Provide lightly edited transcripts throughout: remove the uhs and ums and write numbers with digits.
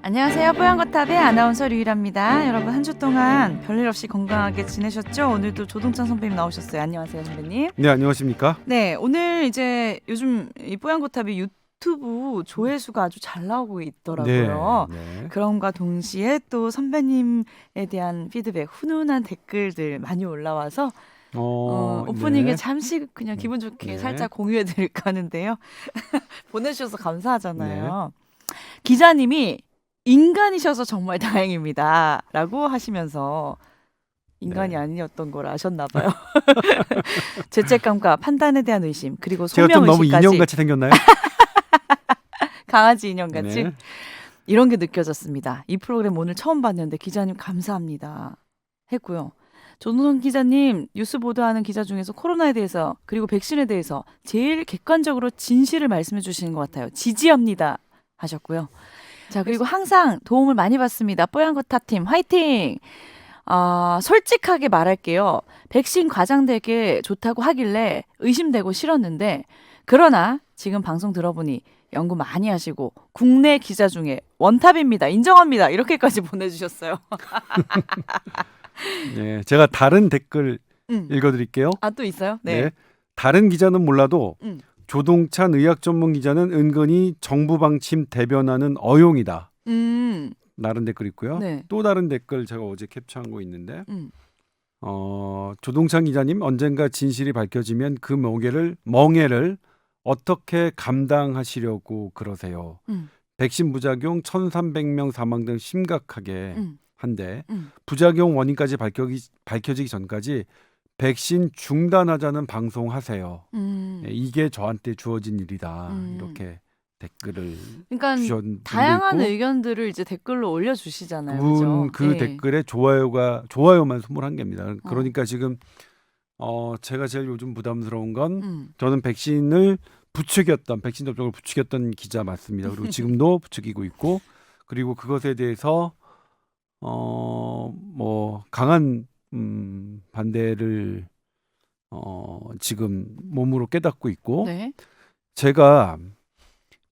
안녕하세요. 뽀얀거탑의 아나운서 류일합니다. 여러분 한 주 동안 별일 없이 건강하게 지내셨죠? 오늘도 조동찬 선배님 나오셨어요. 안녕하세요, 선배님. 네, 안녕하십니까? 네, 오늘 이제 요즘 이 뽀얀거탑의 유튜브 조회수가 아주 잘 나오고 네, 있더라고요. 네. 그럼과 동시에 또 선배님에 대한 피드백, 훈훈한 댓글들 많이 올라와서 오프닝에 네, 잠시 그냥 기분 좋게 네. 살짝 공유해 드릴까 하는데요. 보내주셔서 네. 감사하잖아요. 기자님이 인간이셔서 정말 다행입니다. 라고 하시면서 인간이 네. 아니었던 걸 아셨나 봐요. 죄책감과 판단에 대한 의심, 그리고 제가 좀 너무 소명의식까지 인형같이 생겼나요? 강아지 인형같이 네. 이런 게 느껴졌습니다. 이 프로그램 오늘 처음 봤는데 기자님 감사합니다. 했고요. 조동선 기자님 뉴스 보도하는 기자 중에서 코로나에 대해서 그리고 백신에 대해서 제일 객관적으로 진실을 말씀해 주시는 것 같아요. 지지합니다 하셨고요. 자, 그리고 항상 도움을 많이 받습니다. 뽀얀거탑 팀 화이팅! 솔직하게 말할게요. 백신 과장되게 좋다고 하길래 의심되고 싫었는데 그러나 지금 방송 들어보니 연구 많이 하시고 국내 기자 중에 원탑입니다. 인정합니다. 이렇게까지 보내주셨어요. 네, 제가 다른 댓글 음. 읽어드릴게요. 또 있어요? 네. 네. 다른 기자는 몰라도 음. 조동찬 의학 전문 기자는 은근히 정부 방침 대변하는 어용이다. 다른 댓글 있고요. 네. 또 다른 댓글 제가 어제 캡처한 거 있는데 음. 조동찬 기자님 언젠가 진실이 밝혀지면 그 멍해를 어떻게 감당하시려고 그러세요? 백신 부작용 1,300명 사망 등 심각하게 한데 부작용 원인까지 밝혀지기 전까지 백신 중단하자는 방송하세요. 이게 저한테 주어진 일이다. 이렇게 댓글을 그러니까 주신 다양한 분도 있고 의견들을 이제 댓글로 올려주시잖아요. 그분 그죠? 그 예. 댓글에 좋아요만 21개입니다. 그러니까 지금 제가 제일 요즘 부담스러운 건 저는 백신 접종을 부추겼던 기자 맞습니다. 그리고 지금도 부추기고 있고 그리고 그것에 대해서 뭐 강한 반대를 지금 몸으로 깨닫고 있고 네. 제가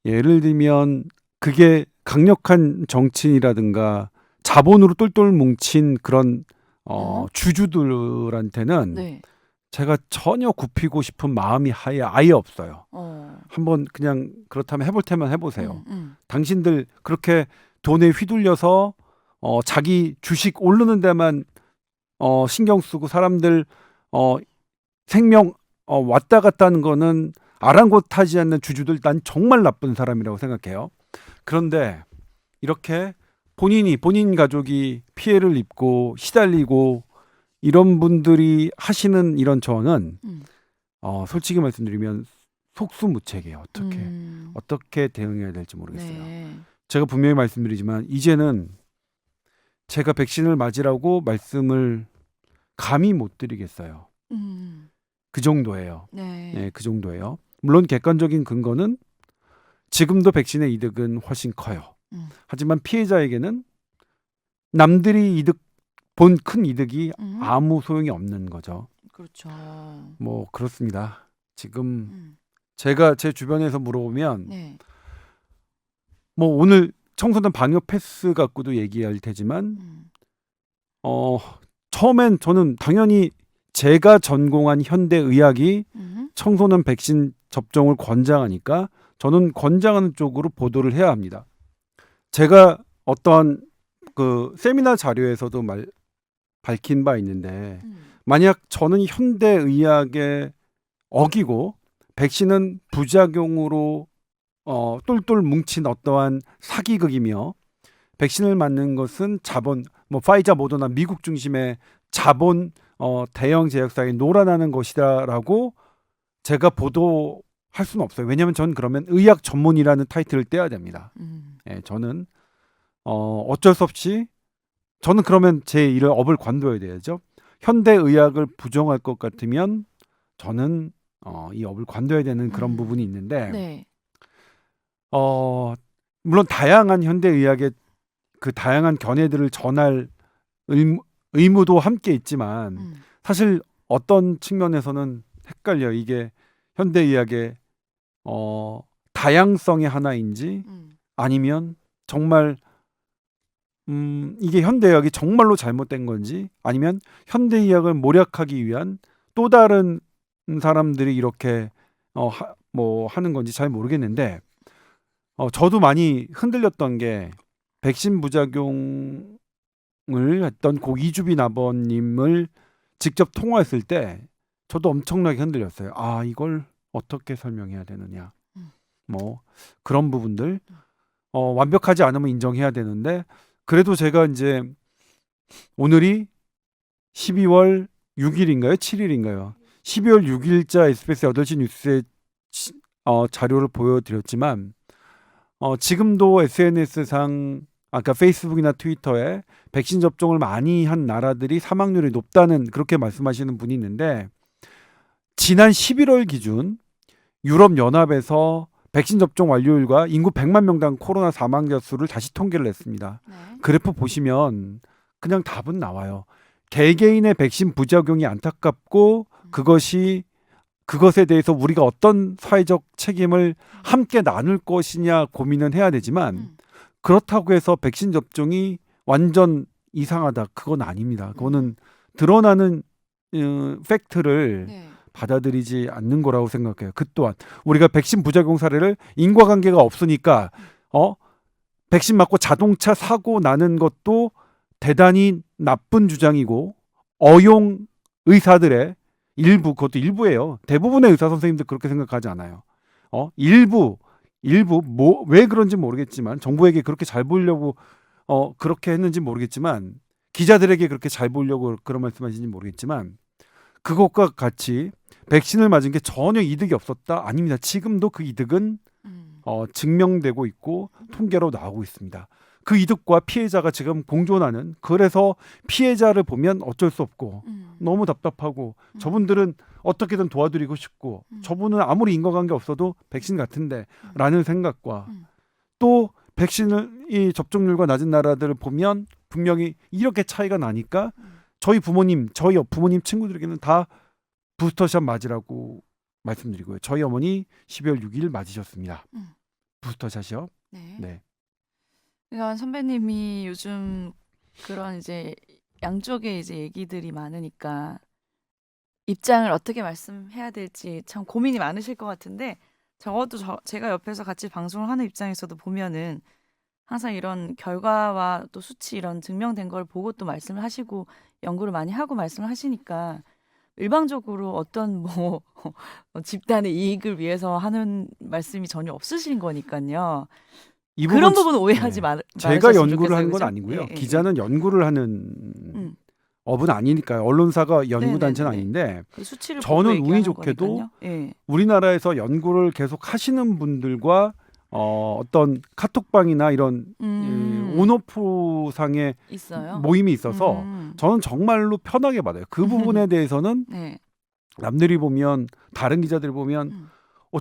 예를 들면 그게 강력한 정치인이라든가 자본으로 똘똘 뭉친 그런 주주들한테는 네. 제가 전혀 굽히고 싶은 마음이 아예 없어요. 어. 한번 그냥 그렇다면 해볼 테면 해보세요. 음. 당신들 그렇게 돈에 휘둘려서 자기 주식 오르는 데만 신경 쓰고 사람들 생명 왔다 갔다 하는 거는 아랑곳하지 않는 주주들 난 정말 나쁜 사람이라고 생각해요. 그런데 이렇게 본인 가족이 피해를 입고 시달리고 이런 분들이 하시는 이런 조언은 솔직히 말씀드리면 속수무책이에요. 어떻게 대응해야 될지 모르겠어요. 네. 제가 분명히 말씀드리지만 이제는 제가 백신을 맞으라고 말씀을 감히 못 드리겠어요. 그 정도예요. 네. 네, 그 정도예요. 물론 객관적인 근거는 지금도 백신의 이득은 훨씬 커요. 하지만 피해자에게는 남들이 본 큰 이득이 아무 소용이 없는 거죠. 그렇죠. 뭐 그렇습니다. 지금 제가 제 주변에서 물어보면 네. 뭐 오늘 청소년 방역 패스 갖고도 얘기할 테지만 처음엔 저는 당연히 제가 전공한 현대의학이 청소년 백신 접종을 권장하니까 저는 권장하는 쪽으로 보도를 해야 합니다. 제가 어떠한 그 세미나 자료에서도 밝힌 바 있는데 만약 저는 현대의학에 어기고 백신은 부작용으로 똘똘 뭉친 어떠한 사기극이며 백신을 맞는 것은 자본 뭐 파이자 모더나 미국 중심의 자본 대형 제약사에 놀아나는 것이다라고 제가 보도할 수는 없어요. 왜냐하면 저는 그러면 의학 전문이라는 타이틀을 떼야 됩니다. 예, 저는 어쩔 수 없이 저는 그러면 제 일을 업을 관둬야 돼야죠. 현대의학을 부정할 것 같으면 저는 이 업을 관둬야 되는 그런 부분이 있는데 네. 물론 다양한 현대의학의 그 다양한 견해들을 전할 의무도 함께 있지만 사실 어떤 측면에서는 헷갈려요. 이게 현대의학의 다양성의 하나인지 아니면 정말 이게 현대의학이 정말로 잘못된 건지 아니면 현대의학을 모략하기 위한 또 다른 사람들이 이렇게 뭐 하는 건지 잘 모르겠는데 저도 많이 흔들렸던 게 백신 부작용을 했던 고 이주빈 아버님을 직접 통화했을 때 저도 엄청나게 흔들렸어요. 아, 이걸 어떻게 설명해야 되느냐. 뭐 그런 부분들 완벽하지 않으면 인정해야 되는데 그래도 제가 이제 오늘이 12월 6일인가요? 7일인가요? 12월 6일자 SBS 8시 뉴스에 자료를 보여드렸지만 지금도 SNS상 아까 페이스북이나 트위터에 백신 접종을 많이 한 나라들이 사망률이 높다는 그렇게 말씀하시는 분이 있는데 지난 11월 기준 유럽연합에서 백신 접종 완료율과 인구 100만 명당 코로나 사망자 수를 다시 통계를 냈습니다. 네. 그래프 보시면 그냥 답은 나와요. 개개인의 백신 부작용이 안타깝고 그것에 대해서 우리가 어떤 사회적 책임을 함께 나눌 것이냐 고민은 해야 되지만 그렇다고 해서 백신 접종이 완전 이상하다. 그건 아닙니다. 그거는 드러나는 팩트를 네. 받아들이지 않는 거라고 생각해요. 그 또한 우리가 백신 부작용 사례를 인과관계가 없으니까 백신 맞고 자동차 사고 나는 것도 대단히 나쁜 주장이고 어용 의사들의 일부 그것도 일부예요. 대부분의 의사 선생님들 그렇게 생각하지 않아요. 일부 뭐 왜 그런지 모르겠지만 정부에게 그렇게 잘 보이려고 그렇게 했는지 모르겠지만 기자들에게 그렇게 잘 보이려고 그런 말씀하시는지 모르겠지만 그것과 같이 백신을 맞은 게 전혀 이득이 없었다? 아닙니다. 지금도 그 이득은 증명되고 있고 통계로 나오고 있습니다. 그 이득과 피해자가 지금 공존하는 그래서 피해자를 보면 어쩔 수 없고 너무 답답하고 저분들은 어떻게든 도와드리고 싶고 저분은 아무리 인과관계 없어도 백신 같은데 라는 생각과 또 백신을 이 접종률과 낮은 나라들을 보면 분명히 이렇게 차이가 나니까 저희 부모님 친구들에게는 다 부스터샷 맞으라고 말씀드리고요. 저희 어머니 12월 6일 맞으셨습니다. 부스터샷이요. 네. 네. 그러니까 선배님이 요즘 그런 이제 양쪽의 이제 얘기들이 많으니까 입장을 어떻게 말씀해야 될지 참 고민이 많으실 것 같은데 적어도 제가 옆에서 같이 방송을 하는 입장에서도 보면은 항상 이런 결과와 또 수치 이런 증명된 걸 보고 또 말씀을 하시고 연구를 많이 하고 말씀을 하시니까 일방적으로 어떤 뭐 집단의 이익을 위해서 하는 말씀이 전혀 없으신 거니까요. 이 그런 부분 부분 오해하지 네. 말으셨으면 제가 연구를 좋겠어요, 하는 건 그죠? 아니고요. 예, 예, 기자는 연구를 하는 업은 아니니까요. 언론사가 연구 단체는 네네네. 아닌데 그 수치를 보고 저는 운이 얘기하는 좋게도 거니까요. 예. 우리나라에서 연구를 계속 하시는 분들과 어떤 카톡방이나 이런 온오프 상의 있어요. 모임이 있어서 저는 정말로 편하게 받아요. 그 부분에 대해서는 네. 남들이 보면 다른 기자들이 보면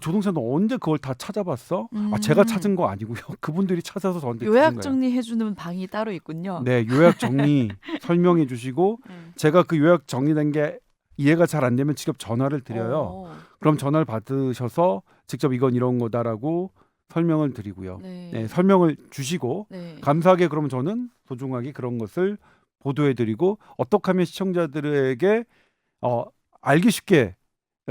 조동찬 너 언제 그걸 다 찾아봤어? 제가 찾은 거 아니고요. 그분들이 찾아서 저한테 주신 요약 거예요. 정리해주는 방이 따로 있군요. 네, 요약 정리 설명해 주시고 제가 그 요약 정리된 게 이해가 잘 안 되면 직접 전화를 드려요. 그럼 전화를 받으셔서 직접 이건 이런 거다라고 설명을 드리고요. 네. 네, 설명을 주시고 네. 감사하게 그러면 저는 소중하게 그런 것을 보도해 드리고 어떻게 하면 시청자들에게 알기 쉽게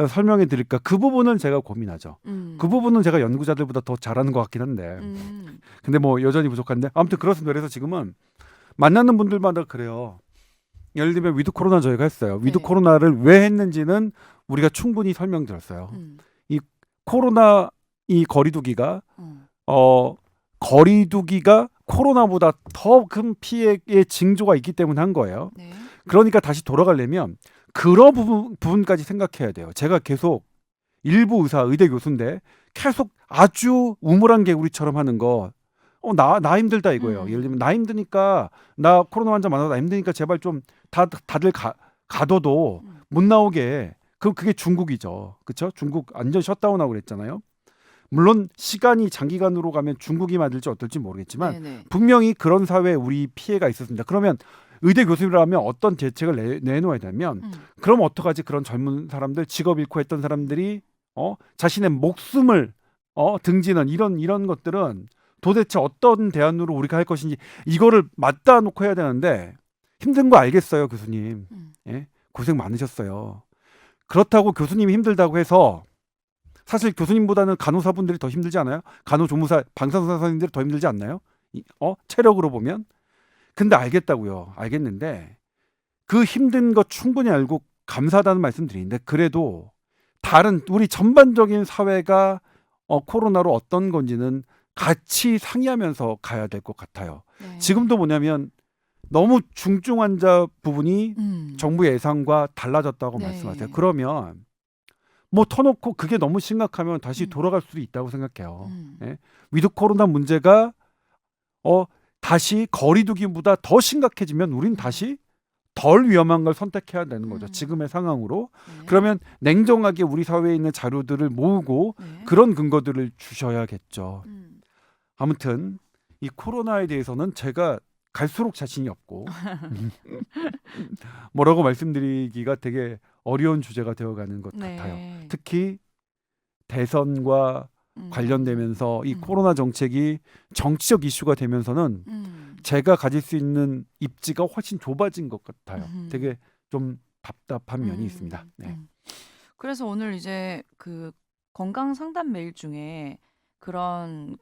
설명해 드릴까 그 부분은 제가 고민하죠. 그 부분은 제가 연구자들보다 더 잘하는 것 같긴 한데 근데 뭐 여전히 부족한데 아무튼 그렇습니다. 그래서 지금은 만나는 분들마다 그래요. 예를 들면 위드 코로나 저희가 했어요. 위드 네. 코로나를 왜 했는지는 우리가 충분히 설명드렸어요. 이 코로나 이 거리두기가 거리두기가 코로나보다 더 큰 피해의 징조가 있기 때문에 한 거예요. 네. 그러니까 다시 돌아가려면 그런 부분까지 생각해야 돼요. 제가 계속 일부 의대 교수인데 계속 아주 우물안 개구리처럼 하는 거 나 힘들다 이거예요. 예를 들면 나 힘드니까 나 코로나 환자 많아서 나 힘드니까 제발 좀 다들 가둬도 못 나오게 그게 중국이죠. 그렇죠? 중국 완전 셧다운하고 그랬잖아요. 물론 시간이 장기간으로 가면 중국이 맞을지 어떨지 모르겠지만 네네. 분명히 그런 사회에 우리 피해가 있었습니다. 그러면 의대 교수라면 어떤 대책을 내놓아야 되면 그럼 어떡하지? 그런 젊은 사람들 직업 잃고 했던 사람들이 자신의 목숨을 등지는 이런 것들은 도대체 어떤 대안으로 우리가 할 것인지 이거를 맞닿아 놓고 해야 되는데 힘든 거 알겠어요, 교수님. 예? 고생 많으셨어요. 그렇다고 교수님이 힘들다고 해서 사실 교수님보다는 간호사분들이 더 힘들지 않아요? 간호조무사, 방사선사 선생님들이 더 힘들지 않나요? 체력으로 보면. 근데 알겠다고요. 알겠는데 그 힘든 거 충분히 알고 감사하다는 말씀 드리는데 그래도 다른 우리 전반적인 사회가 코로나로 어떤 건지는 같이 상의하면서 가야 될 것 같아요. 네. 지금도 뭐냐면 너무 중증 환자 부분이 정부 예상과 달라졌다고 네. 말씀하세요. 그러면 뭐 터놓고 그게 너무 심각하면 다시 돌아갈 수도 있다고 생각해요. 예? 위드 코로나 문제가 다시 거리두기보다 더 심각해지면 우린 다시 덜 위험한 걸 선택해야 되는 거죠. 지금의 상황으로. 네. 그러면 냉정하게 우리 사회에 있는 자료들을 모으고 네. 그런 근거들을 주셔야겠죠. 음. 아무튼 이 코로나에 대해서는 제가 갈수록 자신이 없고 뭐라고 말씀드리기가 되게 어려운 주제가 되어가는 것 네. 같아요. 특히 대선과 관련되면서 이 코로나 정책이 정치적 이슈가 되면서는 제가 가질 수 있는 입지가 훨씬 좁아진 것 같아요. 되게 좀 답답한 면이 있습니다. 네. 그래서 오늘 이제 그 건강 상담 메일 중에 그런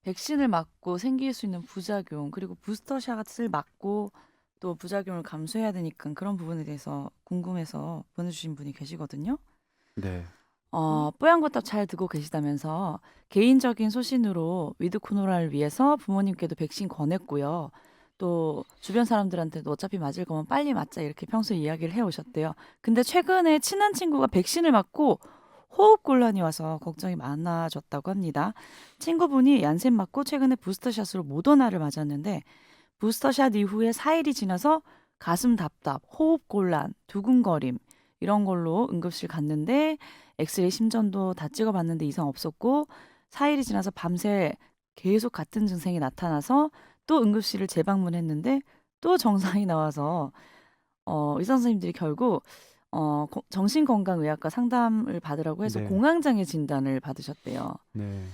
백신을 맞고 생길 수 있는 부작용 그리고 부스터샷을 맞고 또 부작용을 감수해야 되니까 그런 부분에 대해서 궁금해서 보내주신 분이 계시거든요. 네. 뽀얀거탑 잘 듣고 계시다면서 개인적인 소신으로 위드 코로나를 위해서 부모님께도 백신 권했고요. 또 주변 사람들한테도 어차피 맞을 거면 빨리 맞자 이렇게 평소에 이야기를 해오셨대요. 근데 최근에 친한 친구가 백신을 맞고 호흡곤란이 와서 걱정이 많아졌다고 합니다. 친구분이 얀센 맞고 최근에 부스터샷으로 모더나를 맞았는데 부스터샷 이후에 4일이 지나서 가슴 답답, 호흡곤란, 두근거림 이런 걸로 응급실 갔는데 엑스레이 심전도 다 찍어봤는데 이상 없었고 4일이 지나서 밤새 계속 같은 증상이 나타나서 또 응급실을 재방문했는데 또 정상이 나와서 의사 선생님들이 결국 정신건강의학과 상담을 받으라고 해서 네. 공황장애 진단을 받으셨대요. 네.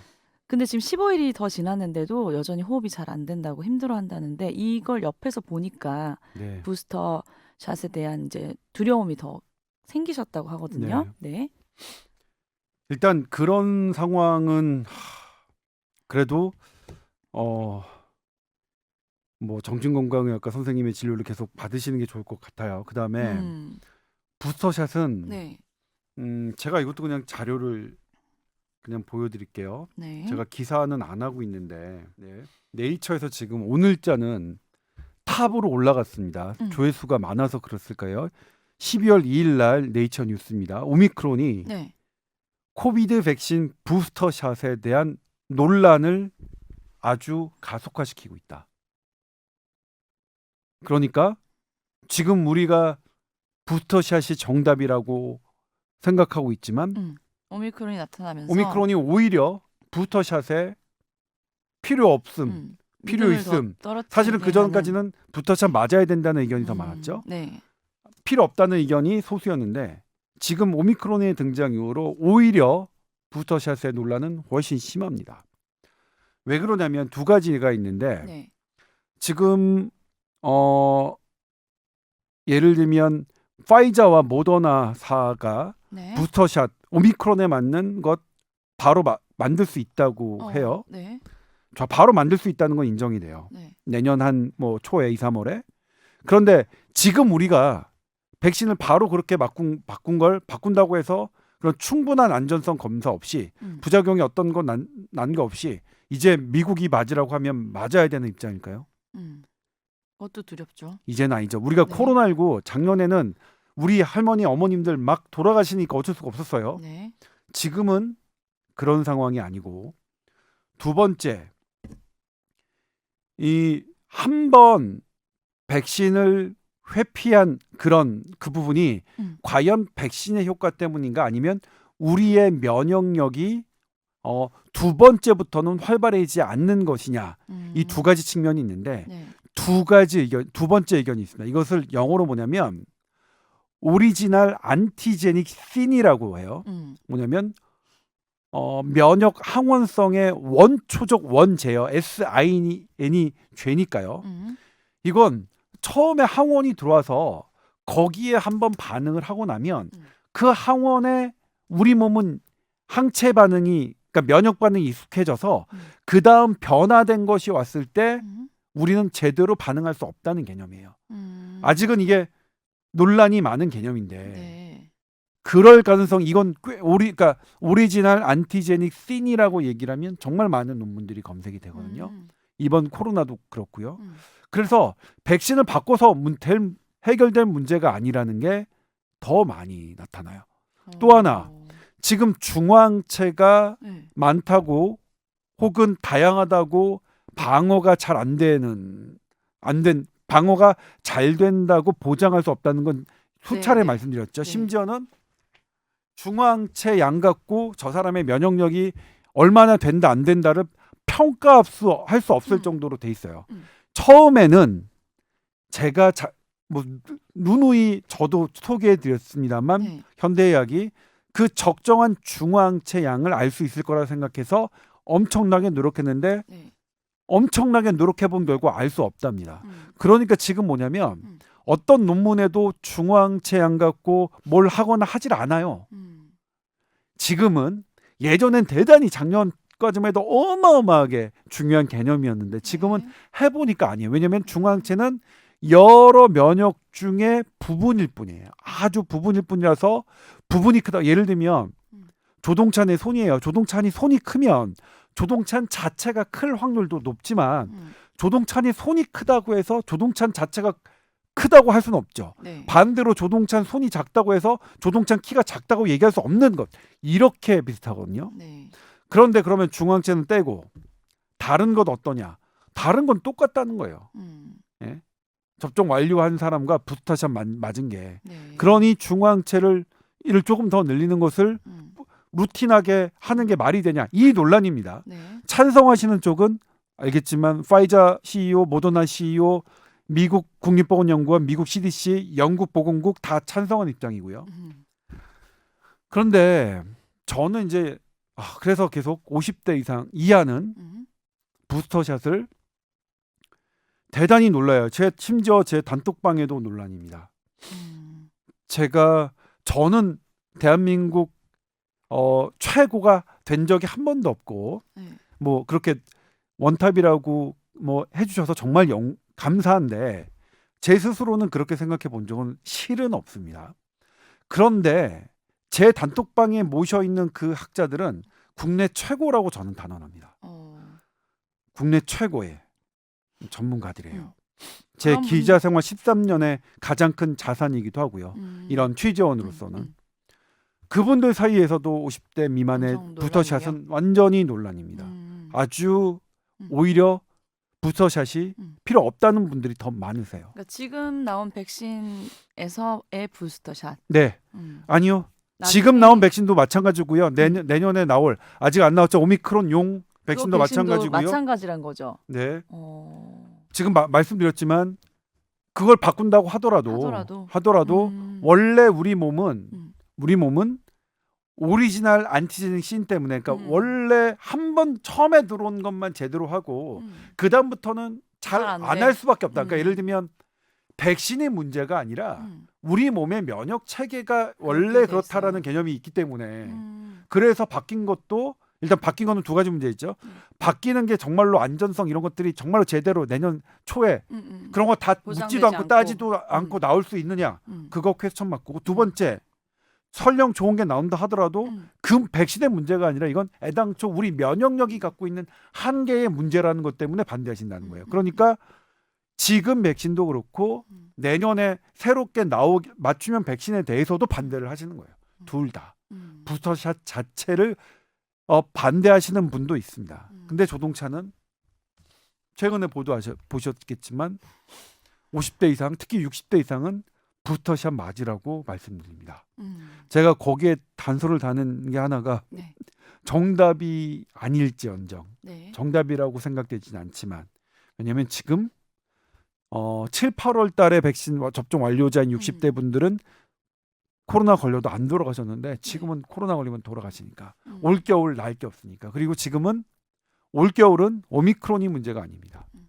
근데 지금 15일이 더 지났는데도 여전히 호흡이 잘 안 된다고 힘들어한다는데 이걸 옆에서 보니까 네. 부스터 샷에 대한 이제 두려움이 더 생기셨다고 하거든요. 네. 일단 그런 상황은 그래도 뭐 정신건강의학과 선생님의 진료를 계속 받으시는 게 좋을 것 같아요. 그다음에 부스터샷은 네. 제가 이것도 그냥 자료를 그냥 보여드릴게요. 네. 제가 기사는 안 하고 있는데 네이처에서 지금 오늘자는 탑으로 올라갔습니다. 조회수가 많아서 그랬을까요? 12월 2일 날 네이처 뉴스입니다. 오미크론이 네. 코비드 백신 부스터샷에 대한 논란을 아주 가속화시키고 있다. 그러니까 지금 우리가 부스터샷이 정답이라고 생각하고 있지만 오미크론이 나타나면서 오미크론이 오히려 부스터샷에 필요 없음, 필요 믿음을 있음. 더 떨어뜨리게 사실은 그 전까지는 부스터샷 맞아야 된다는 의견이 더 하는- 많았죠. 네. 필요 없다는 의견이 소수였는데 지금 오미크론의 등장 이후로 오히려 부스터샷의 논란은 훨씬 심합니다. 왜 그러냐면 두 가지가 있는데 네. 지금 예를 들면 파이자와 모더나사가 네. 부스터샷 오미크론에 맞는 것 바로 만들 수 있다고 해요. 네. 바로 만들 수 있다는 건 인정이 돼요. 네. 내년 한 뭐 초에 2, 3월에. 그런데 지금 우리가 백신을 바로 그렇게 바꾼다고 해서 그런 충분한 안전성 검사 없이 부작용이 어떤 건 난 거 없이 이제 미국이 맞으라고 하면 맞아야 되는 입장일까요? 그것도 두렵죠. 이제는 아니죠. 우리가 네. 코로나19 작년에는 우리 할머니 어머님들 막 돌아가시니까 어쩔 수가 없었어요. 네. 지금은 그런 상황이 아니고 두 번째 이 한 번 백신을 회피한 그 부분이 과연 백신의 효과 때문인가 아니면 우리의 면역력이 두 번째부터는 활발해지지 않는 것이냐 이 두 가지 측면이 있는데 네. 두 번째 의견이 있습니다. 이것을 영어로 뭐냐면 오리지널 안티제닉 신이라고 해요. 뭐냐면 면역 항원성의 원초적 원제요. SIN이 죄니까요. 이건 처음에 항원이 들어와서 거기에 한번 반응을 하고 나면 그 항원에 우리 몸은 항체 반응이 그러니까 면역 반응이 익숙해져서 그 다음 변화된 것이 왔을 때 우리는 제대로 반응할 수 없다는 개념이에요. 아직은 이게 논란이 많은 개념인데 네. 그럴 가능성 이건 꽤 그러니까 오리지널 안티제닉 씬이라고 얘기를 하면 정말 많은 논문들이 검색이 되거든요. 이번 코로나도 그렇고요. 그래서 백신을 바꿔서 해결될 문제가 아니라는 게 더 많이 나타나요. 또 하나 지금 중화항체가 네. 많다고 혹은 다양하다고 방어가 잘 방어가 잘 된다고 보장할 수 없다는 건 수차례 네. 말씀드렸죠. 네. 심지어는 중화항체 양 갖고 저 사람의 면역력이 얼마나 된다 안 된다를 평가할 수 없을 정도로 돼 있어요. 처음에는 제가 누누이 저도 소개해 드렸습니다만 네. 현대의학이 그 적정한 중화항체 양을 알 수 있을 거라 생각해서 엄청나게 노력했는데 네. 엄청나게 노력해본 결과 알 수 없답니다. 그러니까 지금 뭐냐면 어떤 논문에도 중화항체 양 갖고 뭘 하거나 하질 않아요. 지금은 예전엔 대단히 작년까지만 해도 어마어마하게 중요한 개념이었는데 지금은 네. 해보니까 아니에요. 왜냐하면 중화항체는 여러 면역 중에 부분일 뿐이에요. 아주 부분일 뿐이라서 부분이 크다. 예를 들면 조동차 내 손이에요. 조동차니 손이 크면 조동차 자체가 클 확률도 높지만 조동차니 손이 크다고 해서 조동차 자체가 크다고 할 수는 없죠. 네. 반대로 조동차 손이 작다고 해서 조동차 키가 작다고 얘기할 수 없는 것. 이렇게 비슷하거든요. 네. 그런데 그러면 중앙체는 떼고 다른 것 어떠냐? 다른 건 똑같다는 거예요. 예? 접종 완료한 사람과 부스터샷 맞은 게. 네. 그러니 중앙체를 이를 조금 더 늘리는 것을 루틴하게 하는 게 말이 되냐? 이 논란입니다. 네. 찬성하시는 쪽은 알겠지만 파이자 CEO, 모더나 CEO, 미국 국립보건연구원, 미국 CDC, 영국 보건국 다 찬성한 입장이고요. 그런데 저는 이제 그래서 계속 50대 이상 이하는 부스터샷을 대단히 놀라요. 심지어 제 단톡방에도 논란입니다. 저는 대한민국 최고가 된 적이 한 번도 없고 네. 뭐 그렇게 원탑이라고 뭐 해주셔서 정말 감사한데 제 스스로는 그렇게 생각해 본 적은 실은 없습니다. 그런데 제 단톡방에 모셔 있는 그 학자들은 국내 최고라고 저는 단언합니다. 국내 최고의 전문가들이에요. 제 기자 생활 13년의 가장 큰 자산이기도 하고요. 이런 취재원으로서는 그분들 사이에서도 50대 미만의 엄청 부스터샷은 완전히 논란입니다. 아주 오히려 부스터샷이 필요 없다는 분들이 더 많으세요. 그러니까 지금 나온 백신에서의 부스터샷. 네, 아니요. 지금 나온 백신도 마찬가지고요. 내년에 나올 아직 안 나왔죠. 오미크론용 백신도 마찬가지고요. 마찬가지란 거죠. 네. 지금 말씀드렸지만 그걸 바꾼다고 하더라도 원래 우리 몸은 오리지널 안티제닉 씬 때문에 그러니까 원래 한 번 처음에 들어온 것만 제대로 하고 그 다음부터는 잘 안 할 수밖에 없다. 그러니까 예를 들면 백신의 문제가 아니라 우리 몸의 면역 체계가 원래 그렇다라는 개념이 있기 때문에 그래서 바뀐 것도 일단 바뀐 거는 두 가지 문제 있죠. 바뀌는 게 정말로 안전성 이런 것들이 정말로 제대로 내년 초에 그런 거 다 묻지도 않고 따지도 않고 나올 수 있느냐. 그거 퀘스천 맞고 두 번째 설령 좋은 게 나온다 하더라도 그 백신의 문제가 아니라 이건 애당초 우리 면역력이 갖고 있는 한계의 문제라는 것 때문에 반대하신다는 거예요. 그러니까 지금 백신도 그렇고 내년에 새롭게 맞춤형 백신에 대해서도 반대를 하시는 거예요. 둘 다. 부스터샷 자체를 반대하시는 분도 있습니다. 근데 조동차는 최근에 보셨겠지만 50대 이상, 특히 60대 이상은 부스터샷 맞으라고 말씀드립니다. 제가 거기에 단서를 다는 게 하나가 네. 정답이 아닐지언정 네. 정답이라고 생각되지는 않지만 왜냐하면 지금 7, 8월 달에 백신 접종 완료자인 60대 분들은 코로나 걸려도 안 돌아가셨는데 지금은 코로나 걸리면 돌아가시니까 음. 올겨울 나을 게 없으니까. 그리고 지금은 올겨울은 오미크론이 문제가 아닙니다. 음.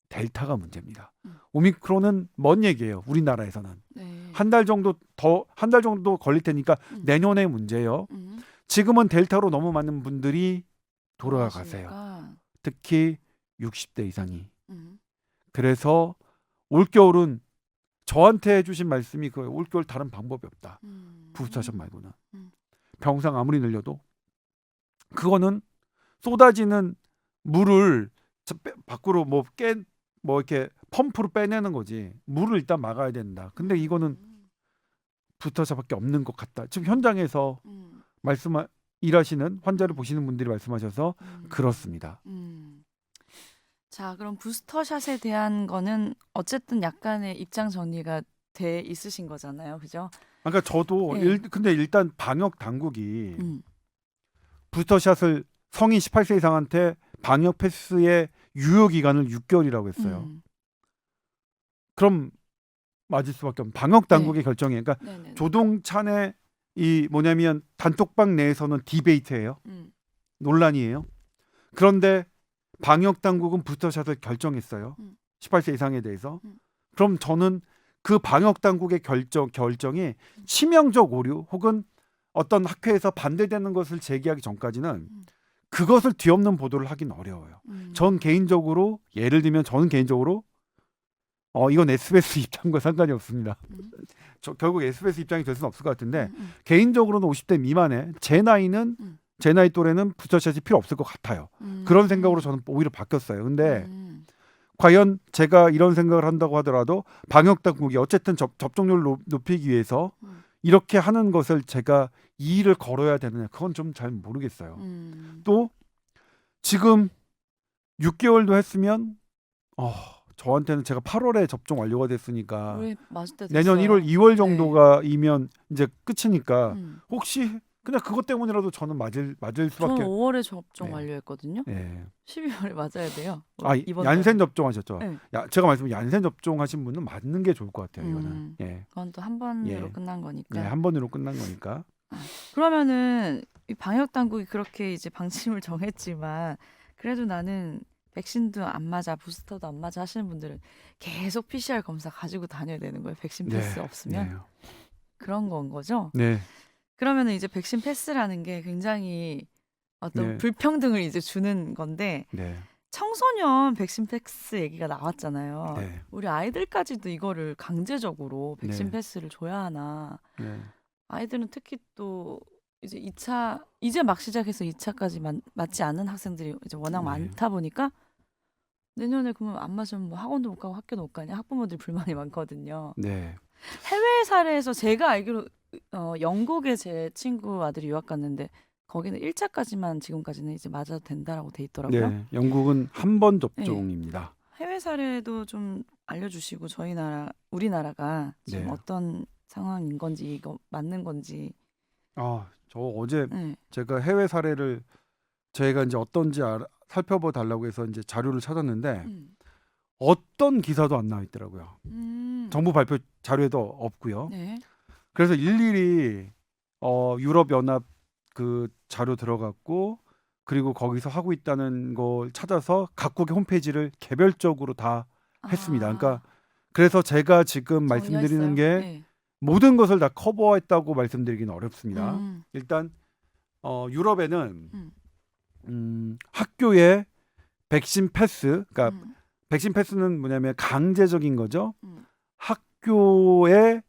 델타가 문제입니다. 음. 오미크론은 먼 얘기예요. 우리나라에서는 네. 한 달 정도 걸릴 테니까 음. 내년의 문제예요. 음. 지금은 델타로 너무 많은 분들이 돌아가세요. 그러시니까. 특히 60대 이상이. 음. 그래서 올겨울은 저한테 해주신 말씀이 그거예요. 올겨울 다른 방법이 없다. 부스터샷 말고는. 음. 병상 아무리 늘려도 그거는 쏟아지는 물을 밖으로 뭐 이렇게 펌프로 빼내는 거지. 물을 일단 막아야 된다. 근데 이거는 부스터샷밖에 없는 것 같다. 지금 현장에서 음. 일하시는 환자를 보시는 분들이 말씀하셔서 그렇습니다. 자, 그럼 부스터샷에 대한 거는 어쨌든 약간의 입장 정리가 돼 있으신 거잖아요, 그죠? 그러니까 저도 네. 근데 일단 방역 당국이 음. 부스터샷을 성인 18세 이상한테 방역 패스의 유효 기간을 6개월이라고 했어요. 그럼 맞을 수밖에 없는 방역 당국의 결정이에요. 그러니까 네네네. 조동찬의 이 뭐냐면 단톡방 내에서는 디베이트예요. 논란이에요. 그런데 방역 당국은 부스터샷을 결정했어요. 18세 이상에 대해서. 그럼 저는 그 방역 당국의 결정이 치명적 오류 혹은 어떤 학회에서 반대되는 것을 제기하기 전까지는 그것을 뒤엎는 보도를 하긴 어려워요. 전 개인적으로 예를 들면 저는 개인적으로 이건 SBS 입장과 상관이 없습니다. 결국 SBS 입장이 될 수는 없을 것 같은데 개인적으로는 50대 미만의 제 나이 또래는 부스터샷이 필요 없을 것 같아요. 그런 생각으로 저는 오히려 바뀌었어요. 근데 과연 제가 이런 생각을 한다고 하더라도 방역 당국이 어쨌든 접종률을 높이기 위해서 이렇게 하는 것을 제가 이의를 걸어야 되느냐, 그건 좀 잘 모르겠어요. 또 지금 6개월도 했으면 저한테는 제가 8월에 접종 완료가 됐으니까 우리 맞을 때 내년 됐어요. 1월, 2월 정도가이면 이제 끝이니까 음. 혹시 그냥 그것 때문이라도 저는 맞을 저는 수밖에. 5월에 접종 네. 완료했거든요. 예. 12월에 맞아야 돼요. 이번 얀센 달에. 접종하셨죠? 네. 제가 말씀 얀센 접종하신 분은 맞는 게 좋을 것 같아요. 이거는. 예. 그건 또 한 번으로 예. 끝난 거니까. 네, 한 번으로 끝난 거니까. 그러면은 이 방역 당국이 그렇게 이제 방침을 정했지만 그래도 나는 백신도 안 맞아, 부스터도 안 맞아 하시는 분들은 계속 PCR 검사 가지고 다녀야 되는 거예요. 백신 패스 없으면. 그런 건 거죠. 네. 그러면은 이제 백신 패스라는 게 굉장히 어떤 네. 불평등을 이제 주는 건데 네. 청소년 백신 패스 얘기가 나왔잖아요. 네. 우리 아이들까지도 이거를 강제적으로 백신 네. 패스를 줘야 하나. 네. 아이들은 특히 또 이제 2차 이제 막 시작해서 2차까지 맞지 않는 학생들이 이제 워낙 네. 많다 보니까 내년에 그러면 안 맞으면 뭐 학원도 못 가고 학교도 못 가냐 학부모들 불만이 많거든요. 네. 해외 사례에서 제가 알기로 영국에 제 친구 아들이 유학 갔는데 거기는 1차까지만 지금까지는 이제 맞아도 된다라고 돼 있더라고요. 네. 영국은 한 번 접종입니다. 해외 사례도 좀 알려주시고 우리나라가 지금 네. 어떤 상황인 건지 이거 맞는 건지. 저 어제 네. 제가 해외 사례를 저희가 이제 어떤지 살펴봐 달라고 해서 이제 자료를 찾았는데 어떤 기사도 안 나와 있더라고요. 정부 발표 자료에도 없고요. 네. 그래서 일일이 유럽 연합 그 자료 들어갔고 그리고 거기서 하고 있다는 걸 찾아서 각국의 홈페이지를 개별적으로 다 했습니다. 그러니까 그래서 제가 지금 말씀드리는 게 네. 모든 것을 다 커버했다고 말씀드리기는 어렵습니다. 일단 유럽에는 학교에 백신 패스, 그러니까 백신 패스는 뭐냐면 강제적인 거죠. 학교에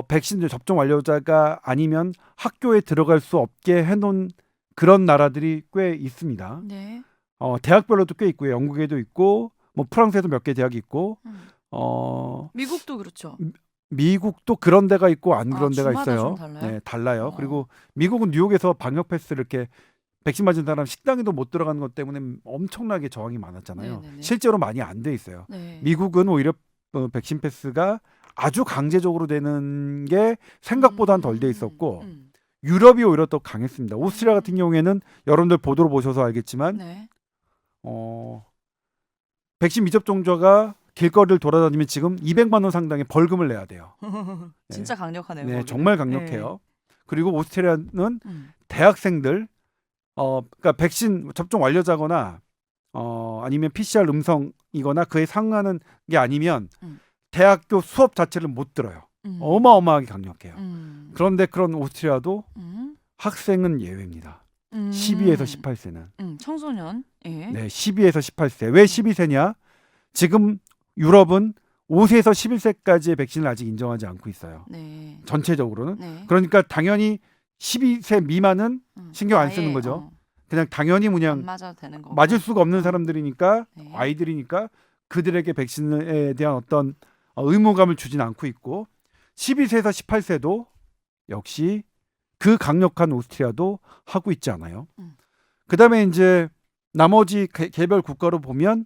백신 접종 완료자가 아니면 학교에 들어갈 수 없게 해놓은 그런 나라들이 꽤 있습니다. 네. 대학별로도 꽤 있고요. 영국에도 있고 뭐 프랑스에도 몇 개 대학이 있고 미국도 그렇죠. 미국도 그런 데가 있고 안 그런 데가 주마다 있어요. 좀 달라요? 네, 달라요. 그리고 미국은 뉴욕에서 방역 패스를 이렇게 백신 맞은 사람 식당에도 못 들어가는 것 때문에 엄청나게 저항이 많았잖아요. 네네네. 실제로 많이 안 돼 있어요. 네. 미국은 오히려 백신 패스가 아주 강제적으로 되는 게 생각보다는 덜 돼 있었고 유럽이 오히려 더 강했습니다. 오스트리아 같은 경우에는 여러분들 보도를 보셔서 알겠지만 네. 백신 미접종자가 길거리를 돌아다니면 지금 200만 원 상당의 벌금을 내야 돼요. 진짜 강력하네요. 네, 거기는. 정말 강력해요. 그리고 오스트리아는 음. 대학생들 그러니까 백신 접종 완료자거나 아니면 PCR 음성이거나 그에 상하는 게 아니면 대학교 수업 자체를 못 들어요. 어마어마하게 강력해요. 그런데 그런 오스트리아도 학생은 예외입니다. 12에서 18세는. 청소년. 예. 네, 12에서 18세. 왜 12세냐? 지금 유럽은 5세에서 11세까지의 백신을 아직 인정하지 않고 있어요. 네. 전체적으로는. 네. 그러니까 당연히 12세 미만은 신경 안 아예, 쓰는 거죠. 그냥 당연히 안 그냥 맞아도 되는 거고. 맞을 수가 없는 사람들이니까 네. 아이들이니까 그들에게 백신에 대한 어떤 의무감을 주진 않고 있고 12세에서 18세도 역시 그 강력한 오스트리아도 하고 있지 않아요. 그다음에 이제 나머지 개별 국가로 보면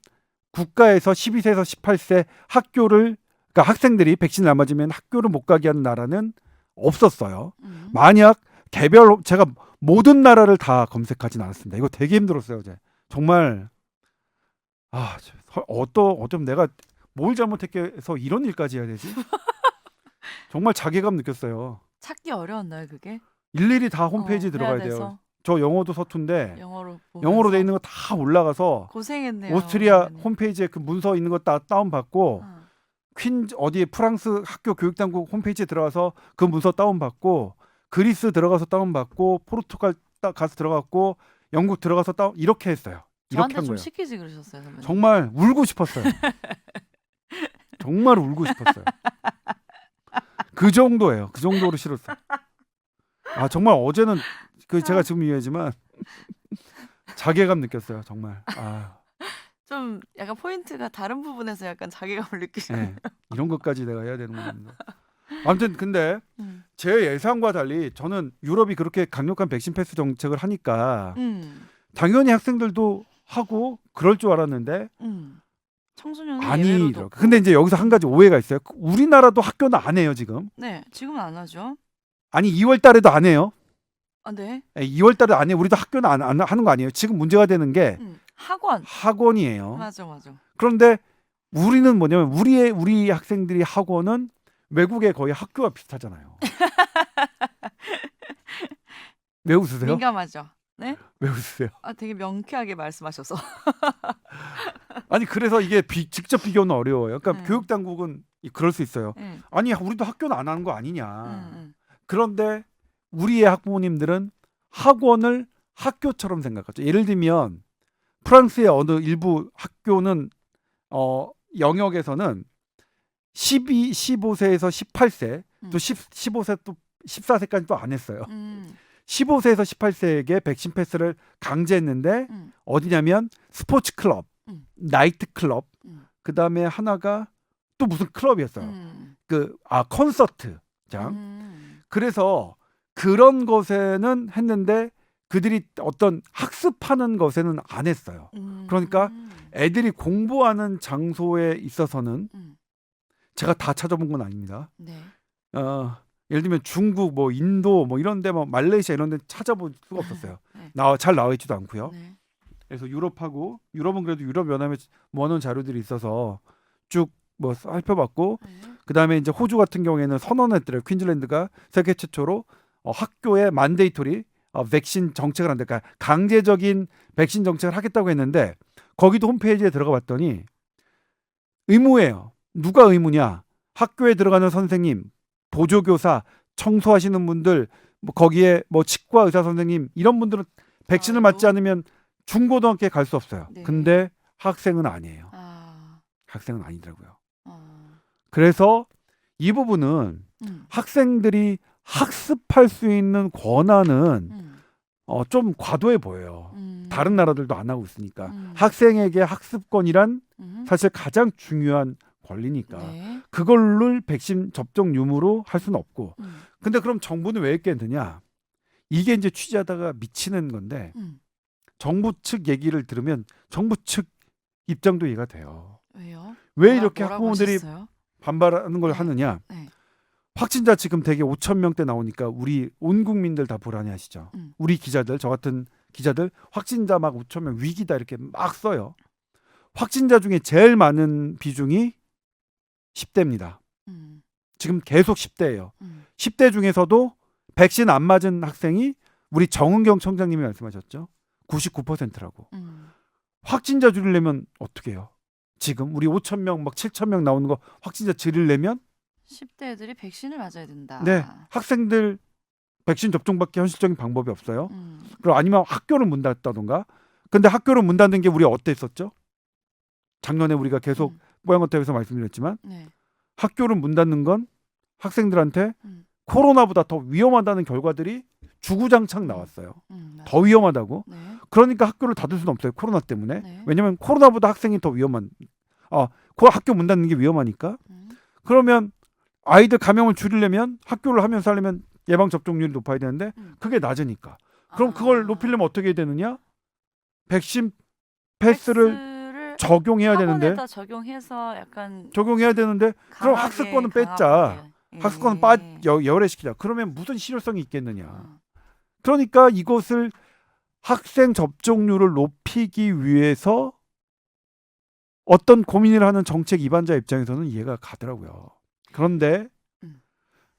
국가에서 12세에서 18세 학교를 그러니까 학생들이 백신을 안 맞으면 학교를 못 가게 하는 나라는 없었어요. 만약 개별 제가 모든 나라를 다 검색하진 않았습니다. 이거 되게 힘들었어요. 어제. 정말 어쩜 내가 뭘 잘못했게 해서 이런 일까지 해야 되지? 정말 자괴감 느꼈어요. 찾기 어려웠나요, 그게? 일일이 다 홈페이지 들어가야 해야 돼요. 돼서? 저 영어도 서툰데 영어로 영어로 돼 보면서? 있는 거 다 올라가서 고생했네요. 오스트리아 선생님. 홈페이지에 그 문서 있는 거 다 다운받고 퀸 어디에 프랑스 학교 교육당국 홈페이지에 들어가서 그 문서 다운받고 그리스 들어가서 다운받고 포르투갈 가서 들어갔고 영국 들어가서 이렇게 했어요. 이렇게 저한테 한 좀 거예요. 시키지 그러셨어요, 선배님. 정말 울고 싶었어요. 정말 울고 싶었어요. 그 정도예요. 그 정도로 싫었어요. 정말 어제는 제가 지금 이해하지만 자괴감 느꼈어요. 정말. 좀 약간 포인트가 다른 부분에서 약간 자괴감을 느끼시네요. 네, 이런 것까지 내가 해야 되는 겁니다. 아무튼 근데 제 예상과 달리 저는 유럽이 그렇게 강력한 백신 패스 정책을 하니까 당연히 학생들도 하고 그럴 줄 알았는데 청소년은 아니더라고요. 예외로도 근데 이제 여기서 한 가지 오해가 있어요. 우리나라도 학교는 안 해요 지금. 네, 지금은 안 하죠. 아니 2월 달에도 안 해요. 네. 2월 달에 안 해요. 우리도 학교는 안 하는 거 아니에요. 지금 문제가 되는 게 학원. 학원이에요. 맞아. 그런데 우리는 뭐냐면 우리 학생들이 학원은 외국의 거의 학교와 비슷하잖아요. 왜 웃으세요? 민감하죠. 네? 왜 웃으세요? 되게 명쾌하게 말씀하셔서. 아니 그래서 이게 직접 비교는 어려워요. 그러니까 교육 당국은 그럴 수 있어요. 아니 우리도 학교는 안 하는 거 아니냐. 그런데 우리의 학부모님들은 학원을 학교처럼 생각하죠. 예를 들면 프랑스의 어느 일부 학교는 영역에서는 15세에서 18세 또 15세 또 14세까지 또 안 했어요. 15세에서 18세에게 백신 패스를 강제했는데 어디냐면 스포츠 클럽, 나이트 클럽, 그다음에 하나가 또 무슨 클럽이었어요. 콘서트장. 그래서 그런 것에는 했는데 그들이 어떤 학습하는 것에는 안 했어요. 그러니까 애들이 공부하는 장소에 있어서는 제가 다 찾아본 건 아닙니다. 네. 예를 들면 중국, 뭐 인도, 뭐 이런데, 뭐 말레이시아 이런데 찾아볼 수가 없었어요. 네. 잘 나와 있지도 않고요. 네. 그래서 유럽은 그래도 유럽 연합에 모아놓은 자료들이 있어서 쭉 뭐 살펴봤고, 그 다음에 이제 호주 같은 경우에는 선언했더래요. 퀸즐랜드가 세계 최초로 학교에 만데이토리 백신 정책을 한다. 그러니까 강제적인 백신 정책을 하겠다고 했는데 거기도 홈페이지에 들어가 봤더니 의무예요. 누가 의무냐? 학교에 들어가는 선생님, 보조교사, 청소하시는 분들, 뭐 거기에 뭐 치과 의사 선생님 이런 분들은 백신을 맞지 않으면 중고등학교에 갈 수 없어요. 네. 근데 학생은 아니에요. 학생은 아니더라고요. 어. 그래서 이 부분은 학생들이 학습할 수 있는 권한은 좀 과도해 보여요. 다른 나라들도 안 하고 있으니까. 학생에게 학습권이란 사실 가장 중요한 권리니까 네. 그걸를 백신 접종 유무로 할 수는 없고. 근데 그럼 정부는 왜 했겠느냐? 이게 이제 취재하다가 미치는 건데 정부 측 얘기를 들으면 정부 측 입장도 이해가 돼요. 왜요? 왜 이렇게 뭐라고 학부모들이 하셨어요? 반발하는 걸 네. 하느냐? 네. 확진자 지금 되게 5천 명대 나오니까 우리 온 국민들 다 불안해하시죠. 우리 기자들, 저 같은 기자들 확진자 막 5천 명 위기다 이렇게 막 써요. 확진자 중에 제일 많은 비중이 10대입니다. 음. 지금 계속 10대예요. 음. 10대 중에서도 백신 안 맞은 학생이 우리 정은경 청장님이 말씀하셨죠. 99%라고. 확진자 줄이려면 어떻게 해요? 지금 우리 5,000명 막 7,000명 나오는 거 확진자 줄이려면 10대 애들이 백신을 맞아야 된다. 네, 학생들 백신 접종밖에 현실적인 방법이 없어요. 음. 그리고 아니면 학교를 문 닫다던가. 근데 학교를 문 닫는 게 우리가 어땠었죠? 작년에 우리가 계속 뽀얀거탑에서 말씀드렸지만 네. 학교를 문 닫는 건 학생들한테 음. 코로나보다 더 위험하다는 결과들이 주구장창 나왔어요. 맞아요. 더 위험하다고. 네. 그러니까 학교를 닫을 수는 없어요. 코로나 때문에. 네. 왜냐하면 코로나보다 학생이 더 위험한. 학교 문 닫는 게 위험하니까. 그러면 아이들 감염을 줄이려면 학교를 하면서 하려면 예방 접종률이 높아야 되는데 그게 낮으니까. 그럼 그걸 높이려면 어떻게 해야 되느냐? 백신 패스를 적용해야 되는데. 학원에다 적용해서 약간 적용해야 되는데 그럼 강하게, 학습권은 뺐자. 강하게. 학습권은 열애시키자. 그러면 무슨 실효성이 있겠느냐. 그러니까 이것을 학생 접종률을 높이기 위해서 어떤 고민을 하는 정책 입안자 입장에서는 이해가 가더라고요. 그런데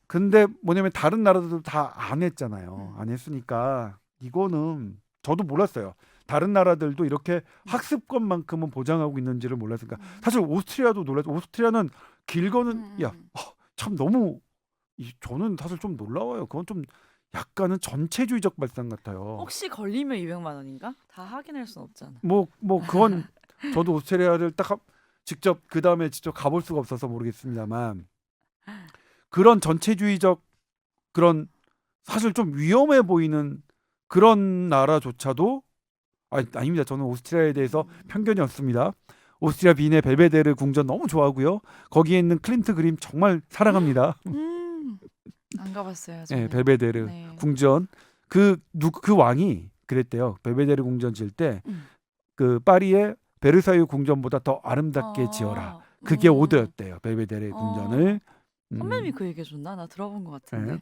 근데 뭐냐면 다른 나라들도 다 안 했잖아요. 안 했으니까 이거는 저도 몰랐어요. 다른 나라들도 이렇게 학습권만큼은 보장하고 있는지를 몰랐으니까 사실 오스트리아도 놀랐어요. 오스트리아는 길거는 참 너무 저는 사실 좀 놀라워요. 그건 좀 약간은 전체주의적 발상 같아요. 혹시 걸리면 200만 원인가? 다 확인할 순 없잖아. 뭐 그건 저도 오스트리아를 직접 그 다음에 직접 가볼 수가 없어서 모르겠습니다만 그런 전체주의적 그런 사실 좀 위험해 보이는 그런 나라조차도 아닙니다. 저는 오스트리아에 대해서 편견이 없습니다. 오스트리아 빈의 벨베데르 궁전 너무 좋아하고요. 거기에 있는 클린트 그림 정말 사랑합니다. 안 가봤어요. 네, 벨베데르 네. 궁전 그 왕이 그랬대요. 벨베데르 궁전 지을 때 그 파리의 베르사유 궁전보다 더 아름답게 지어라. 그게 오더였대요. 벨베데르 궁전을. 선배님이 그 얘기 해줬나? 나 들어본 것 같은데. 네.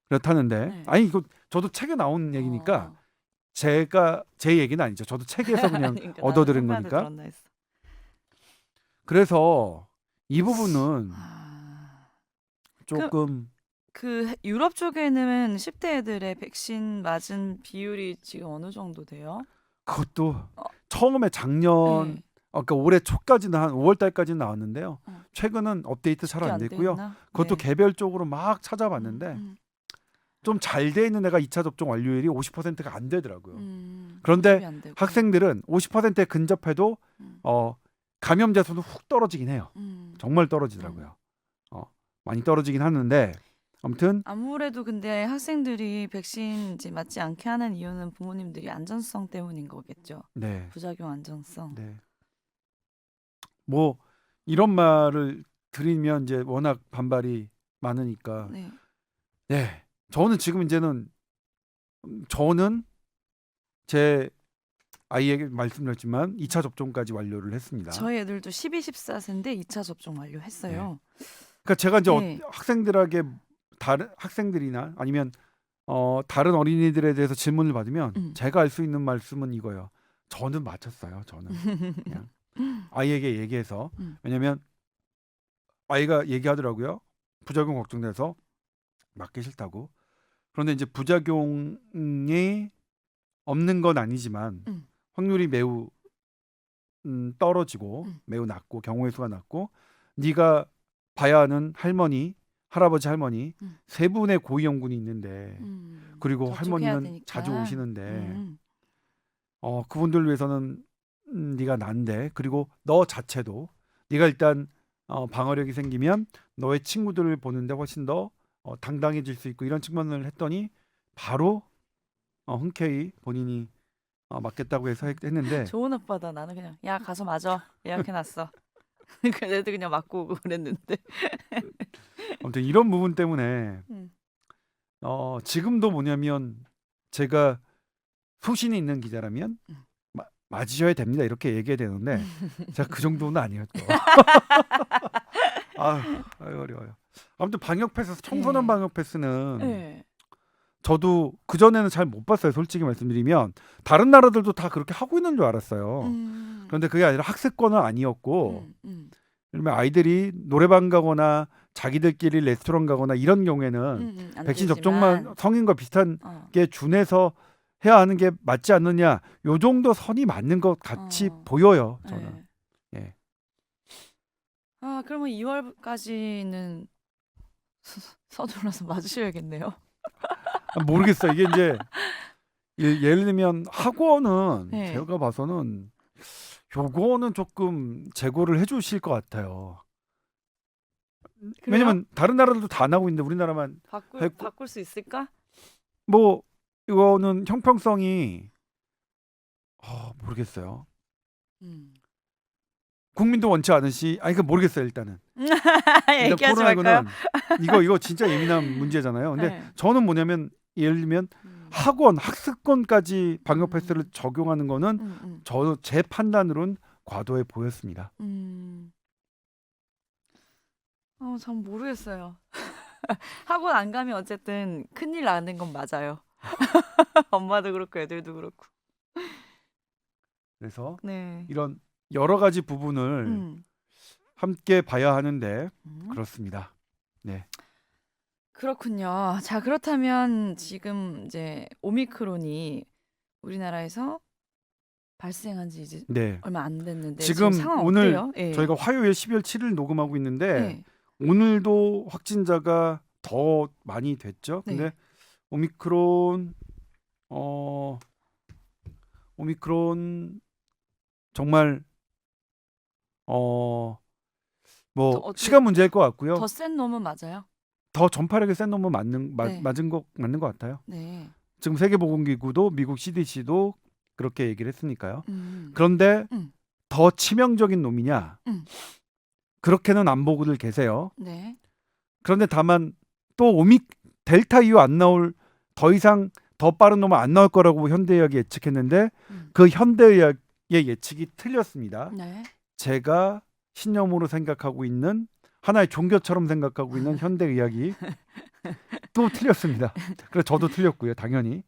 그렇다는데 네. 아니 이거 저도 책에 나온 얘기니까 제 얘기는 아니죠. 저도 책에서 그냥 그러니까 얻어들은 나는 거니까. 들었나 했어. 그래서 이 부분은 조금 그 유럽 쪽에는 10대 애들의 백신 맞은 비율이 지금 어느 정도 돼요? 그것도 처음에 작년 네. 그러니까 올해 초까지는 한 5월 달까지는 나왔는데요. 최근은 업데이트 잘 안 됐고요. 그것도 개별적으로 막 찾아봤는데 좀 잘 돼 있는 애가 2차 접종 완료율이 50%가 안 되더라고요. 그런데 학생들은 50%에 근접해도 감염자 수는 훅 떨어지긴 해요. 정말 떨어지더라고요. 많이 떨어지긴 하는데 아무튼 아무래도 근데 학생들이 백신 이제 맞지 않게 하는 이유는 부모님들이 안전성 때문인 거겠죠. 네. 부작용 안전성. 네. 뭐 이런 말을 드리면 이제 워낙 반발이 많으니까. 네. 네. 저는 지금 이제는 제 아이에게 말씀드렸지만 2차 접종까지 완료를 했습니다. 저희 애들도 12, 14세인데 2차 접종 완료했어요. 그러니까 제가 이제 네. 학생들에게 다른 학생들이나 아니면 다른 어린이들에 대해서 질문을 받으면 제가 할 수 있는 말씀은 이거예요. 저는 맞췄어요. 저는 그냥 아이에게 얘기해서 왜냐면 아이가 얘기하더라고요. 부작용 걱정돼서 맞기 싫다고. 그런데 이제 부작용이 없는 건 아니지만 확률이 매우 떨어지고 매우 낮고 경우의 수가 낮고 네가 봐야 하는 할아버지 할머니 세 분의 고위험군이 있는데 그리고 할머니는 되니까. 자주 오시는데 그분들 위해서는 네가 난데 그리고 너 자체도 네가 일단 방어력이 생기면 너의 친구들을 보는데 훨씬 더 당당해질 수 있고 이런 측면을 했더니 바로 흔쾌히 본인이 맞겠다고 해서 했는데 좋은 아빠다. 나는 그냥 야 가서 맞아 예약해놨어. 그래도 그냥 맞고 오고 그랬는데. 아무튼 이런 부분 때문에 지금도 뭐냐면 제가 소신이 있는 기자라면 맞으셔야 됩니다 이렇게 얘기해야 되는데 제가 그 정도는 아니었죠. 아유 어려워요. 아무튼 방역 패스 청소년 방역 패스는 저도 그 전에는 잘 못 봤어요. 솔직히 말씀드리면 다른 나라들도 다 그렇게 하고 있는 줄 알았어요. 그런데 그게 아니라 학습권은 아니었고 그러면 아이들이 노래방 가거나 자기들끼리 레스토랑 가거나 이런 경우에는 안 백신 되지만, 접종만 성인과 비슷한 어, 게 준해서 해야 하는 게 맞지 않느냐. 요 정도 선이 맞는 것 같이 보여요. 저는. 네. 예. 아, 그러면 2월까지는 서둘러서 맞으셔야겠네요. 모르겠어요. 이게 이제 예를 들면 학원은 네. 제가 봐서는 요거는 조금 재고를 해주실 것 같아요. 그래요? 왜냐면 다른 나라들도 다 안 하고 있는데 우리나라만 바꿀 수 있을까? 뭐 이거는 형평성이 모르겠어요. 국민도 원치 않으시 그 모르겠어요. 일단 얘기하지 말까요? 코로나19는 이거 진짜 예민한 문제잖아요. 근데 네. 저는 뭐냐면 예를 들면 학원 학습권까지 방역 패스를 적용하는 거는 제 판단으로는 과도해 보였습니다. 전 모르겠어요. 학원 안 가면 어쨌든 큰일 나는 건 맞아요. 엄마도 그렇고 애들도 그렇고. 그래서 네. 이런 여러 가지 부분을 음. 함께 봐야 하는데 음. 그렇습니다. 네. 그렇군요. 자, 그렇다면 지금 이제 오미크론이 우리나라에서 발생한 지 이제 네. 얼마 안 됐는데 지금 상황 오늘 어때요? 예. 저희가 화요일 12월 7일 녹음하고 있는데 네. 오늘도 확진자가 더 많이 됐죠. 근데 네. 오미크론 정말 뭐 어떻게- 시간 문제일 것 같고요. 더 센 놈은 맞아요? 더 전파력이 센 놈은 맞는 네. 맞는 것 같아요. 네. 지금 세계보건기구도 미국 CDC도 그렇게 얘기를 했으니까요. 음. 그런데 음. 더 치명적인 놈이냐? 음. 그렇게는 안 보고들 계세요. 네. 그런데 다만 또 델타 이후 안 나올 더 이상 더 빠른 놈은 안 나올 거라고 현대의학이 예측했는데 그 현대의학의 예측이 틀렸습니다. 네. 제가 신념으로 생각하고 있는 하나의 종교처럼 생각하고 있는 현대의학이 또 틀렸습니다. 그래서 저도 틀렸고요. 당연히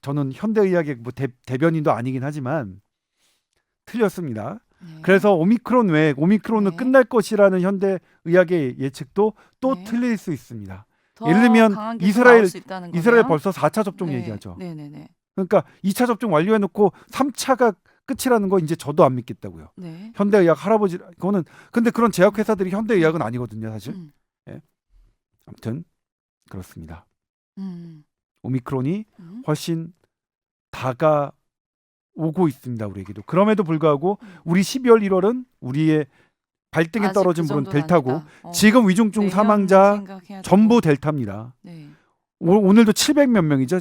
저는 현대의학의 뭐 대변인도 아니긴 하지만 틀렸습니다. 네. 그래서 오미크론 외에 오미크론은 네. 끝날 것이라는 현대의학의 예측도 또 네. 틀릴 수 있습니다. 더 예를 들면 강한 게 더 이스라엘- 나올 수 있다는 이스라엘 거네요? 벌써 4차 접종 네. 얘기하죠. 네네네. 그러니까 2차 접종 완료해놓고 3차가 끝이라는 거 이제 저도 안 믿겠다고요. 네. 현대의학 할아버지 그거는 근데 그런 제약회사들이 현대의학은 아니거든요, 사실. 음. 아무튼 그렇습니다. 음. 오미크론이 음. 훨씬 다가오고 있습니다, 우리에게도. 그럼에도 불구하고 우리 12월 1월은 우리의 발등에 아직 떨어진 그 물은 정도는 델타고 아니다. 지금 위중증 내년 사망자 생각해야 전부 되고. 델타입니다. 네. 오늘도 700몇 명이죠.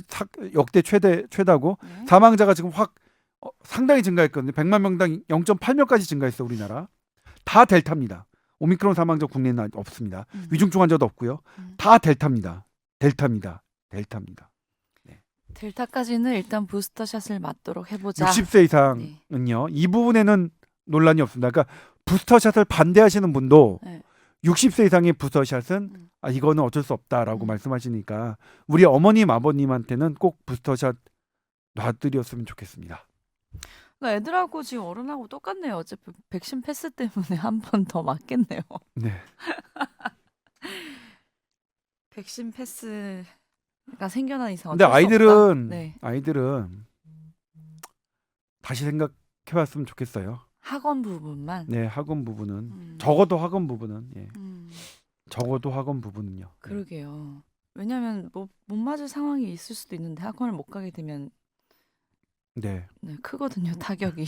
역대 최다고. 네. 사망자가 지금 상당히 증가했거든요. 100만 명당 0.8명까지 증가했어 우리나라. 다 델타입니다. 오미크론 사망자 국내에는 없습니다. 위중증 환자도 없고요. 다 델타입니다. 델타입니다. 델타까지는 일단 부스터샷을 맞도록 해보자. 60세 이상은요. 이 부분에는 논란이 없습니다. 그러니까 부스터샷을 반대하시는 분도 네. 60세 이상의 부스터샷은 이거는 어쩔 수 없다라고 말씀하시니까 우리 어머님 아버님한테는 꼭 부스터샷 놔드렸으면 좋겠습니다. 그러니까 애들하고 지금 어른하고 똑같네요. 어차피 백신 패스 때문에 한 번 더 맞겠네요. 네. 백신 패스가 생겨난 이상 근데 어쩔 수 없다. 네. 아이들은 다시 생각해봤으면 좋겠어요. 학원 부분만. 네, 학원 부분은 적어도 학원 부분은 적어도 학원 부분은요. 그러게요. 왜냐하면 못 맞을 상황이 있을 수도 있는데 학원을 못 가게 되면 네. 크거든요, 타격이.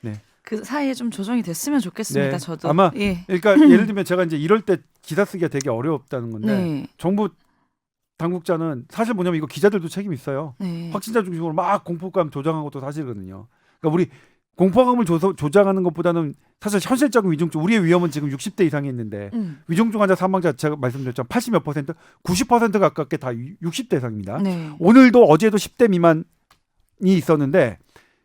네. 그 사이에 좀 조정이 됐으면 좋겠습니다. 네. 저도. 아마 예. 그러니까 예를 들면 제가 이제 이럴 때 기사 쓰기가 되게 어렵다는 건데 네. 정부 당국자는 사실 뭐냐면 이거 기자들도 책임 있어요. 네. 확진자 중심으로 막 공포감 조장한 것도 사실이거든요. 그러니까 우리 공포감을 조장하는 것보다는 사실 현실적인 위중증 우리의 위험은 지금 60대 이상이 있는데 위중증 환자 사망자 제가 말씀드렸죠. 80몇 %, 90% 가깝게 다 60대 이상입니다. 네. 오늘도 어제도 10대 미만이 있었는데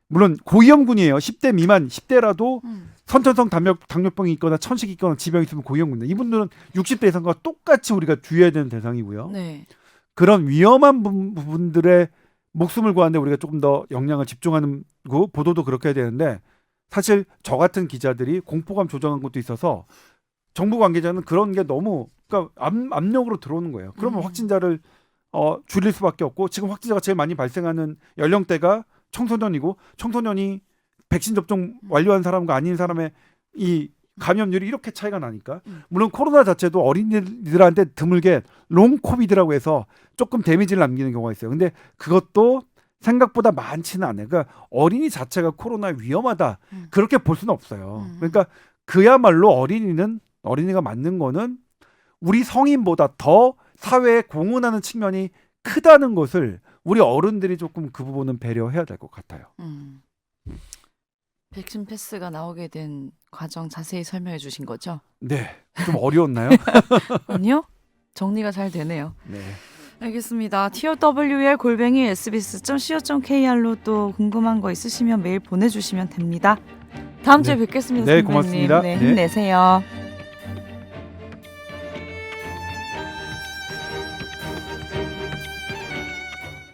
물론 고위험군이에요. 10대 미만 10대라도 선천성 당뇨병이 있거나 천식이 있거나 지병이 있으면 고위험군인데 이분들은 60대 이상과 똑같이 우리가 주의해야 되는 대상이고요. 네. 그런 위험한 부분들의 목숨을 구하는데 우리가 조금 더 역량을 집중하는 거 보도도 그렇게 해야 되는데 사실 저 같은 기자들이 공포감 조장한 것도 있어서 정부 관계자는 그런 게 너무 그러니까 압력으로 들어오는 거예요. 그러면 확진자를 줄일 수밖에 없고 지금 확진자가 제일 많이 발생하는 연령대가 청소년이고 청소년이 백신 접종 완료한 사람과 아닌 사람의 이 감염률이 이렇게 차이가 나니까 물론 코로나 자체도 어린이들한테 드물게 롱 코비드라고 해서 조금 데미지를 남기는 경우가 있어요. 근데 그것도 생각보다 많지는 않아요. 그러니까 어린이 자체가 코로나에 위험하다 그렇게 볼 수는 없어요. 그러니까 그야말로 어린이가 맞는 거는 우리 성인보다 더 사회에 공헌하는 측면이 크다는 것을 우리 어른들이 조금 그 부분은 배려해야 될 것 같아요. 백신 패스가 나오게 된 과정 자세히 설명해 주신 거죠? 네, 좀 어려웠나요? 아니요. 정리가 잘 되네요. 네. 알겠습니다. tower@sbs.co.kr로 또 궁금한 거 있으시면 메일 보내주시면 됩니다. 다음 주에 뵙겠습니다. 네, 선배님. 고맙습니다. 네, 네. 힘내세요.